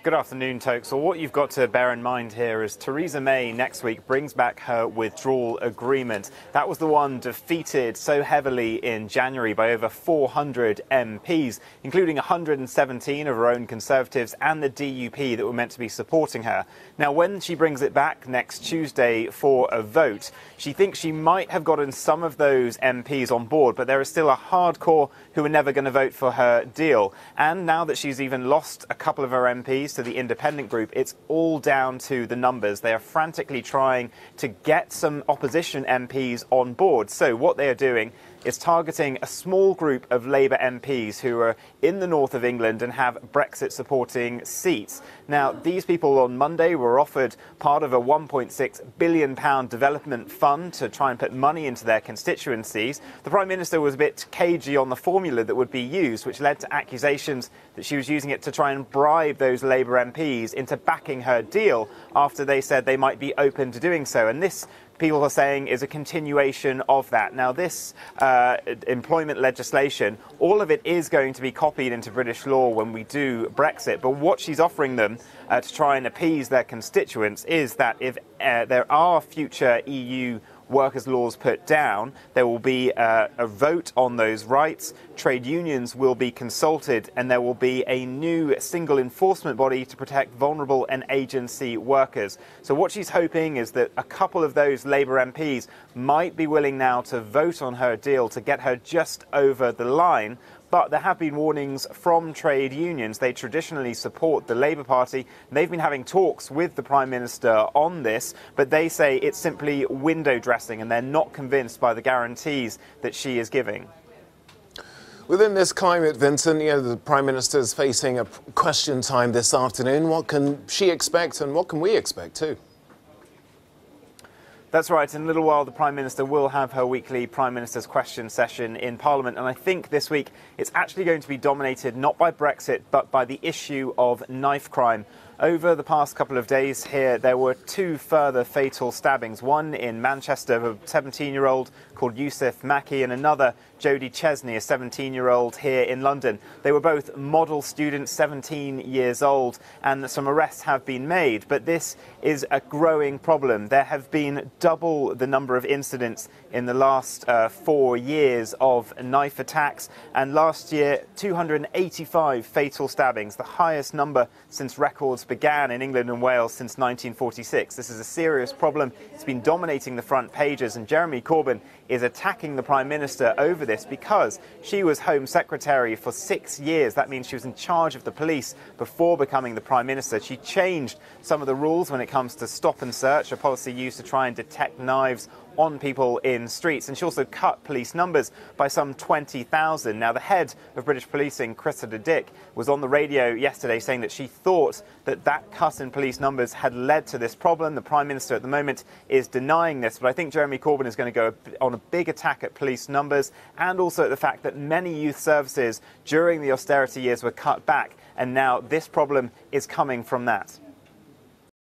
Good afternoon, Tokes. Well, what you've got to bear in mind here is Theresa May next week brings back her withdrawal agreement. That was the one defeated so heavily in January by over 400 MPs, including 117 of her own Conservatives and the DUP that were meant to be supporting her. Now, when she brings it back next Tuesday for a vote, she thinks she might have gotten some of those MPs on board, but there is still a hardcore who are never going to vote for her deal. And now that she's even lost a couple of her MPs to the independent group, it's all down to the numbers. They are frantically trying to get some opposition MPs on board. So what they are doing is targeting a small group of Labour MPs who are in the north of England and have Brexit-supporting seats. Now, these people on Monday were offered part of a £1.6 billion development fund to try and put money into their constituencies. The Prime Minister was a bit cagey on the formula that would be used, which led to accusations that she was using it to try and bribe those Labour MPs into backing her deal after they said they might be open to doing so. And this, people are saying, is a continuation of that. Now, this employment legislation, all of it is going to be copied into British law when we do Brexit. But what she's offering them to try and appease their constituents is that if there are future EU workers' laws put down, there will be a vote on those rights, trade unions will be consulted, and there will be a new single enforcement body to protect vulnerable and agency workers. So what she's hoping is that a couple of those Labour MPs might be willing now to vote on her deal to get her just over the line. But there have been warnings from trade unions. They traditionally support the Labour Party. They've been having talks with the Prime Minister on this, but they say it's simply window dressing and they're not convinced by the guarantees that she is giving. Within this climate, Vincent, the Prime Minister is facing a question time this afternoon. What can she expect and what can we expect too? That's right. In a little while, the Prime Minister will have her weekly Prime Minister's question session in Parliament. And I think this week it's actually going to be dominated not by Brexit, but by the issue of knife crime. Over the past couple of days here, there were two further fatal stabbings. One in Manchester of a 17-year-old called Vincent McAviney and another, Jodie Chesney, a 17-year-old here in London. They were both model students, 17 years old, and some arrests have been made. But this is a growing problem. There have been double the number of incidents in the last 4 years of knife attacks. And last year, 285 fatal stabbings, the highest number since records began in England and Wales since 1946. This is a serious problem. It's been dominating the front pages, and Jeremy Corbyn is attacking the Prime Minister over this because she was Home Secretary for 6 years. That means she was in charge of the police before becoming the Prime Minister. She changed some of the rules when it comes to stop and search, a policy used to try and detect knives on people in streets, and she also cut police numbers by some 20,000. Now, the head of British policing, Cressida Dick, was on the radio yesterday saying that she thought that cut in police numbers had led to this problem. The Prime Minister at the moment is denying this, but I think Jeremy Corbyn is going to go on a big attack at police numbers and also at the fact that many youth services during the austerity years were cut back, and now this problem is coming from that.